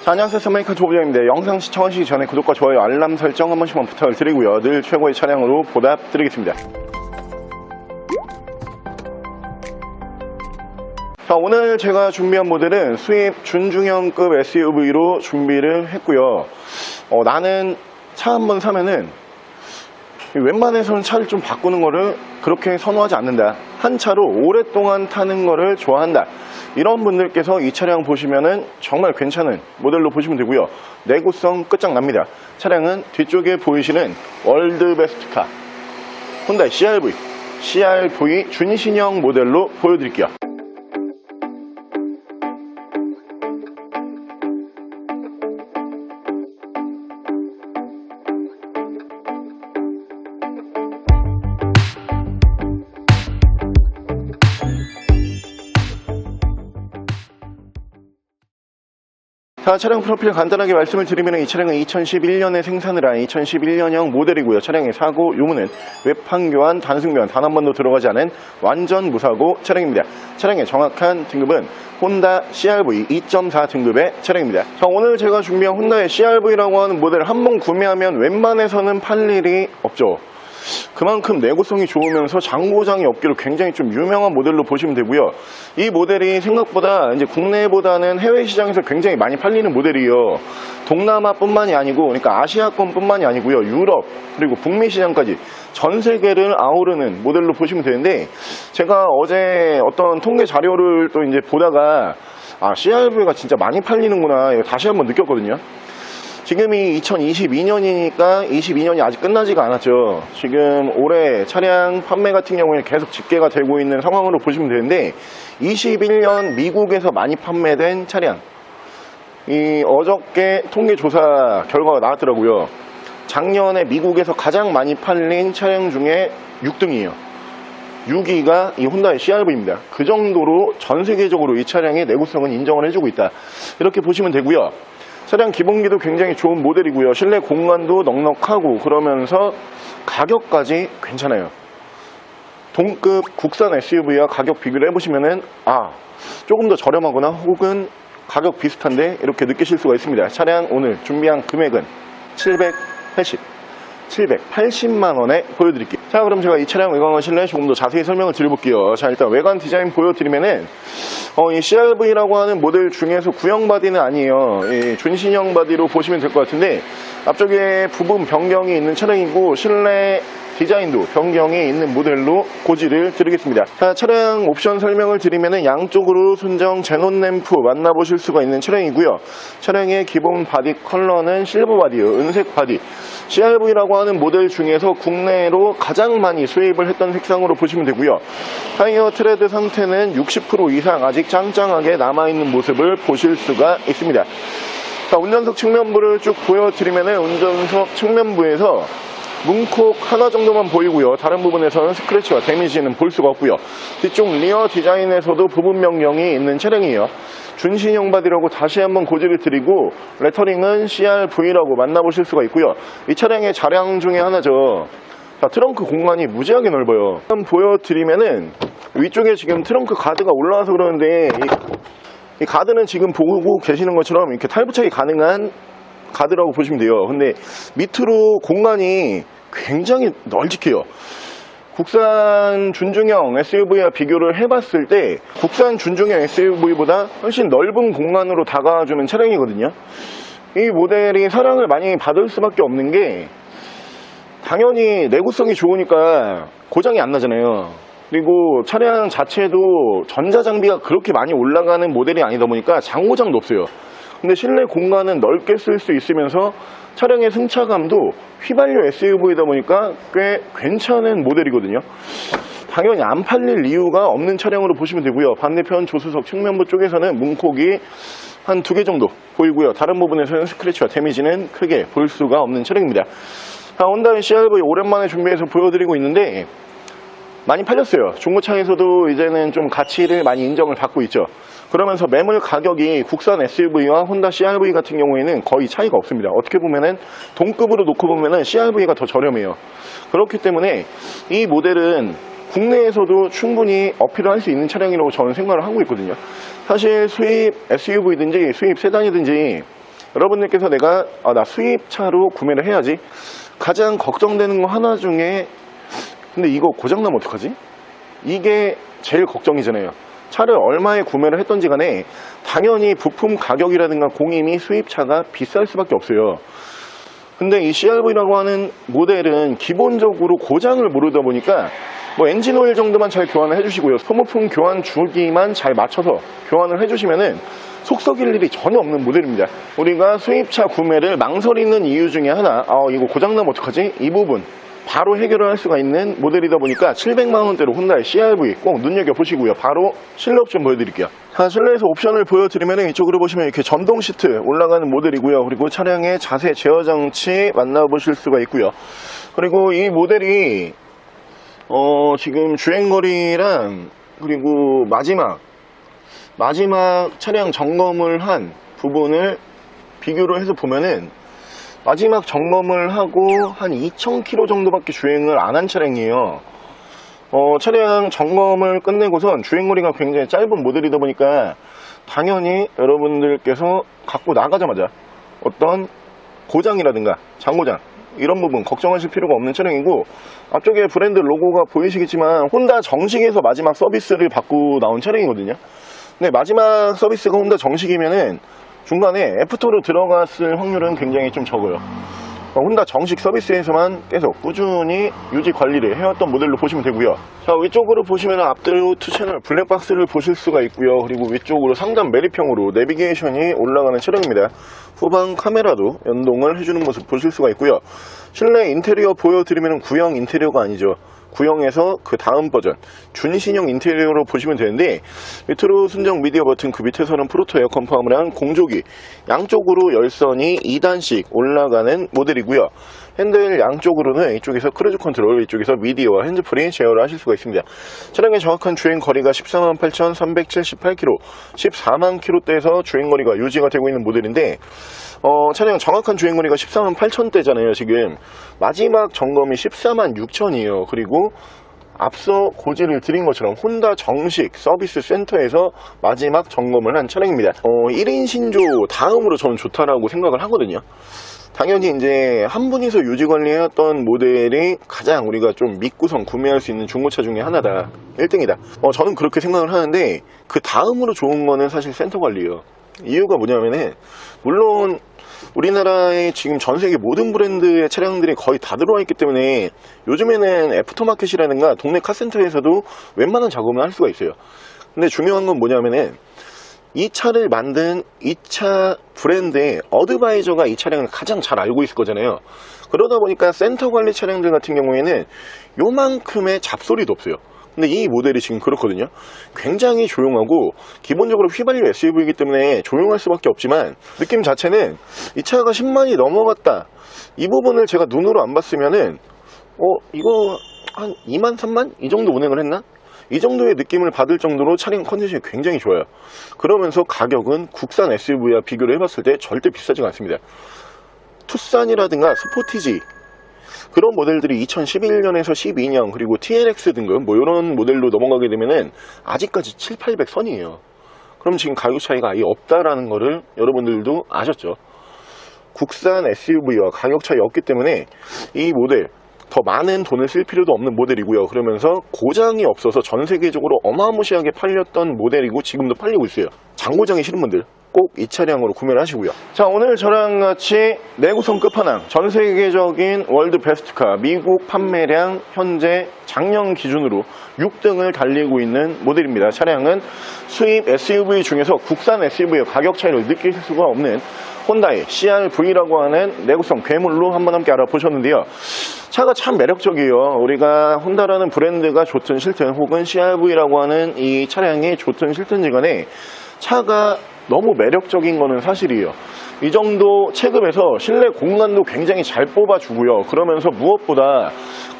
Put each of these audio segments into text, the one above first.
자, 안녕하세요. 서메이커 조부장입니다. 영상 시청하시기 전에 구독과 좋아요, 알람 설정 한 번씩만 부탁을 드리고요. 늘 최고의 차량으로 보답드리겠습니다. 자, 오늘 제가 준비한 모델은 수입 준중형급 SUV로 준비를 했고요. 나는 차 한번 사면은 웬만해서는 차를 좀 바꾸는 거를 그렇게 선호하지 않는다. 한 차로 오랫동안 타는 거를 좋아한다. 이런 분들께서 이 차량 보시면은 정말 괜찮은 모델로 보시면 되고요. 내구성 끝장납니다. 차량은 뒤쪽에 보이시는 월드베스트카 혼다 CR-V 준신형 모델로 보여드릴게요. 자, 차량 프로필 간단하게 말씀을 드리면 이 차량은 2011년에 생산을 한 2011년형 모델이고요. 차량의 사고 유무는 외판 교환, 단순 교환 단 한 번도 들어가지 않은 완전 무사고 차량입니다. 차량의 정확한 등급은 혼다 CR-V 2.4 등급의 차량입니다. 자, 오늘 제가 준비한 혼다의 CR-V라고 하는 모델을 한번 구매하면 웬만해서는 팔 일이 없죠. 그만큼 내구성이 좋으면서 장고장이 없기로 굉장히 좀 유명한 모델로 보시면 되고요. 이 모델이 생각보다 이제 국내보다는 해외 시장에서 굉장히 많이 팔리는 모델이에요. 동남아뿐만이 아니고, 그러니까 아시아권뿐만이 아니고요. 유럽 그리고 북미 시장까지 전 세계를 아우르는 모델로 보시면 되는데, 제가 어제 어떤 통계 자료를 또 이제 보다가 CR-V가 진짜 많이 팔리는구나 이거 다시 한번 느꼈거든요. 지금이 2022년이니까 22년이 아직 끝나지가 않았죠. 지금 올해 차량 판매 같은 경우에는 계속 집계가 되고 있는 상황으로 보시면 되는데, 21년 미국에서 많이 판매된 차량, 이 어저께 통계조사 결과가 나왔더라고요. 작년에 미국에서 가장 많이 팔린 차량 중에 6등이에요. 6위가 이 혼다의 CR-V입니다. 그 정도로 전 세계적으로 이 차량의 내구성은 인정을 해주고 있다. 이렇게 보시면 되고요. 차량 기본기도 굉장히 좋은 모델이고요. 실내 공간도 넉넉하고 그러면서 가격까지 괜찮아요. 동급 국산 SUV와 가격 비교를 해보시면은 조금 더 저렴하거나 혹은 가격 비슷한데 이렇게 느끼실 수가 있습니다. 차량 오늘 준비한 금액은 780만 원에 보여드릴게요. 자, 그럼 제가 이 차량 외관과 실내 조금 더 자세히 설명을 드려볼게요. 자, 일단 외관 디자인 보여드리면은 이 CR-V라고 하는 모델 중에서 구형 바디는 아니에요. 이 준신형 바디로 보시면 될 것 같은데, 앞쪽에 부분 변경이 있는 차량이고 실내 디자인도 변경이 있는 모델로 고지를 드리겠습니다. 자, 차량 옵션 설명을 드리면은 양쪽으로 순정 제논 램프 만나보실 수가 있는 차량이고요. 차량의 기본 바디 컬러는 실버 바디예요. 은색 바디. CR-V라고 하는 모델 중에서 국내로 가장 많이 수입을 했던 색상으로 보시면 되고요. 타이어 트레드 상태는 60% 이상 아직 짱짱하게 남아있는 모습을 보실 수가 있습니다. 자, 운전석 측면부를 쭉 보여드리면은 운전석 측면부에서 문콕 하나 정도만 보이고요. 다른 부분에서는 스크래치와 데미지는 볼 수가 없고요. 뒤쪽 리어 디자인에서도 부분 변경이 있는 차량이에요. 준신형 바디라고 다시 한번 고지를 드리고, 레터링은 CR-V라고 만나보실 수가 있고요. 이 차량의 자랑 중에 하나죠. 자, 트렁크 공간이 무지하게 넓어요. 한번 보여드리면은 위쪽에 지금 트렁크 가드가 올라와서 그러는데, 이 가드는 지금 보고 계시는 것처럼 이렇게 탈부착이 가능한 가드라고 보시면 돼요. 근데 밑으로 공간이 굉장히 널찍해요. 국산 준중형 SUV와 비교를 해봤을 때 국산 준중형 SUV보다 훨씬 넓은 공간으로 다가와주는 차량이거든요. 이 모델이 사랑을 많이 받을 수밖에 없는 게, 당연히 내구성이 좋으니까 고장이 안 나잖아요. 그리고 차량 자체도 전자장비가 그렇게 많이 올라가는 모델이 아니다 보니까 장고장도 없어요. 근데 실내 공간은 넓게 쓸 수 있으면서 차량의 승차감도 휘발유 SUV이다 보니까 꽤 괜찮은 모델이거든요. 당연히 안 팔릴 이유가 없는 차량으로 보시면 되고요. 반대편 조수석 측면부 쪽에서는 문콕이 한 2개 정도 보이고요. 다른 부분에서는 스크래치와 데미지는 크게 볼 수가 없는 차량입니다. 혼다의 CR-V 오랜만에 준비해서 보여드리고 있는데, 많이 팔렸어요. 중고차에서도 이제는 좀 가치를 많이 인정을 받고 있죠. 그러면서 매물 가격이 국산 SUV와 혼다 CR-V 같은 경우에는 거의 차이가 없습니다. 어떻게 보면은 동급으로 놓고 보면은 CR-V가 더 저렴해요. 그렇기 때문에 이 모델은 국내에서도 충분히 어필을 할 수 있는 차량이라고 저는 생각을 하고 있거든요. 사실 수입 SUV든지 수입 세단이든지 여러분들께서 내가 나 수입차로 구매를 해야지 가장 걱정되는 거 하나 중에, 근데 이거 고장나면 어떡하지? 이게 제일 걱정이잖아요. 차를 얼마에 구매를 했던지 간에 당연히 부품 가격이라든가 공임이 수입차가 비쌀 수밖에 없어요. 근데 이 CRV라고 하는 모델은 기본적으로 고장을 모르다 보니까 뭐 엔진 오일 정도만 잘 교환을 해주시고요, 소모품 교환 주기만 잘 맞춰서 교환을 해주시면은 속 썩일 일이 전혀 없는 모델입니다. 우리가 수입차 구매를 망설이는 이유 중에 하나, 이거 고장나면 어떡하지? 이 부분 바로 해결을 할 수가 있는 모델이다 보니까 700만원대로 혼다의 CRV 꼭 눈여겨보시고요. 바로 실내 옵션 보여드릴게요. 자, 실내에서 옵션을 보여드리면 이쪽으로 보시면 이렇게 전동 시트 올라가는 모델이고요. 그리고 차량의 자세 제어 장치 만나보실 수가 있고요. 그리고 이 모델이 지금 주행거리랑 그리고 마지막 차량 점검을 한 부분을 비교를 해서 보면은 마지막 점검을 하고 한 2000km 정도밖에 주행을 안 한 차량이에요. 차량 점검을 끝내고선 주행거리가 굉장히 짧은 모델이다 보니까 당연히 여러분들께서 갖고 나가자마자 어떤 고장이라든가 장고장 이런 부분 걱정하실 필요가 없는 차량이고, 앞쪽에 브랜드 로고가 보이시겠지만 혼다 정식에서 마지막 서비스를 받고 나온 차량이거든요. 근데 마지막 서비스가 혼다 정식이면은 중간에 애프터로 들어갔을 확률은 굉장히 좀 적어요. 혼다 정식 서비스에서만 계속 꾸준히 유지 관리를 해왔던 모델로 보시면 되고요. 자, 위쪽으로 보시면 앞뒤로 2채널 블랙박스를 보실 수가 있고요. 그리고 위쪽으로 상단 매립형으로 내비게이션이 올라가는 차량입니다. 후방 카메라도 연동을 해주는 모습 보실 수가 있고요. 실내 인테리어 보여드리면 구형 인테리어가 아니죠. 구형에서 그 다음 버전 준신형 인테리어로 보시면 되는데, 밑으로 순정 미디어 버튼, 그 밑에서는 프로토 에어컨 포함을 한 공조기, 양쪽으로 열선이 2단씩 올라가는 모델이고요. 핸들 양쪽으로는 이쪽에서 크루즈 컨트롤, 이쪽에서 미디어와 핸즈프리 제어를 하실 수가 있습니다. 차량의 정확한 주행 거리가 148,378km, 140,000 km대에서 주행 거리가 유지가 되고 있는 모델인데, 차량 정확한 주행거리가 148,000대잖아요. 지금 마지막 점검이 146,000이에요. 그리고 앞서 고지를 드린 것처럼 혼다 정식 서비스 센터에서 마지막 점검을 한 차량입니다. 1인 신조 다음으로 저는 좋다라고 생각을 하거든요. 당연히 이제 한 분이서 유지 관리해왔던 모델이 가장 우리가 좀 믿고선 구매할 수 있는 중고차 중에 하나다, 1등이다. 저는 그렇게 생각을 하는데, 그 다음으로 좋은 거는 사실 센터 관리예요. 이유가 뭐냐면은, 물론 우리나라에 지금 전세계 모든 브랜드의 차량들이 거의 다 들어와 있기 때문에 요즘에는 애프터마켓이라든가 동네 카센터에서도 웬만한 작업을 할 수가 있어요. 근데 중요한 건 뭐냐면은, 이 차를 만든 이 차 브랜드의 어드바이저가 이 차량을 가장 잘 알고 있을 거잖아요. 그러다 보니까 센터 관리 차량들 같은 경우에는 요만큼의 잡소리도 없어요. 근데 이 모델이 지금 그렇거든요. 굉장히 조용하고 기본적으로 휘발유 SUV이기 때문에 조용할 수밖에 없지만, 느낌 자체는 이 차가 10만이 넘어갔다, 이 부분을 제가 눈으로 안 봤으면은 이거 한 2만 3만 이 정도 운행을 했나? 이 정도의 느낌을 받을 정도로 차량 컨디션이 굉장히 좋아요. 그러면서 가격은 국산 SUV와 비교를 해봤을 때 절대 비싸지가 않습니다. 투싼이라든가 스포티지 그런 모델들이 2011년에서 12년 그리고 TLX 등급 뭐 이런 모델로 넘어가게 되면은 아직까지 7, 800선이에요. 그럼 지금 가격 차이가 아예 없다라는 거를 여러분들도 아셨죠? 국산 SUV와 가격 차이 없기 때문에 이 모델 더 많은 돈을 쓸 필요도 없는 모델이고요. 그러면서 고장이 없어서 전 세계적으로 어마무시하게 팔렸던 모델이고 지금도 팔리고 있어요. 장고장이 싫은 분들 꼭 이 차량으로 구매를 하시고요. 자, 오늘 저랑 같이 내구성 끝판왕, 전 세계적인 월드 베스트카 미국 판매량 현재 작년 기준으로 6등을 달리고 있는 모델입니다. 차량은 수입 SUV 중에서 국산 SUV의 가격 차이를 느낄 수가 없는 혼다의 CRV라고 하는 내구성 괴물로 한번 함께 알아보셨는데요. 차가 참 매력적이에요. 우리가 혼다라는 브랜드가 좋든 싫든 혹은 CRV라고 하는 이 차량이 좋든 싫든지 간에 차가 너무 매력적인 거는 사실이에요. 이 정도 체급에서 실내 공간도 굉장히 잘 뽑아주고요. 그러면서 무엇보다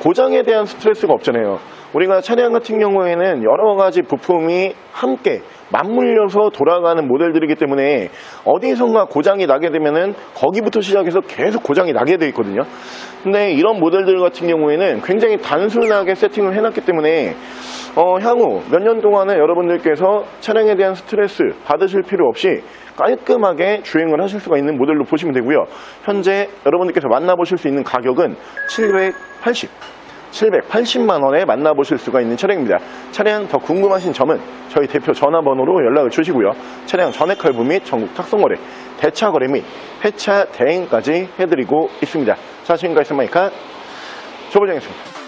고장에 대한 스트레스가 없잖아요. 우리가 차량 같은 경우에는 여러 가지 부품이 함께 맞물려서 돌아가는 모델들이기 때문에 어디선가 고장이 나게 되면은 거기부터 시작해서 계속 고장이 나게 돼 있거든요. 근데 이런 모델들 같은 경우에는 굉장히 단순하게 세팅을 해놨기 때문에 향후 몇 년 동안은 여러분들께서 차량에 대한 스트레스 받으실 필요 없이 깔끔하게 주행을 하실 수가 있는 모델로 보시면 되고요. 현재 여러분들께서 만나보실 수 있는 가격은 780만 원에 만나보실 수가 있는 차량입니다. 차량 더 궁금하신 점은 저희 대표 전화번호로 연락을 주시고요. 차량 전액 할부 및 전국 탁송거래, 대차 거래 및 폐차 대행까지 해드리고 있습니다. 자, 지금까지 스마이카 조보정이었습니다.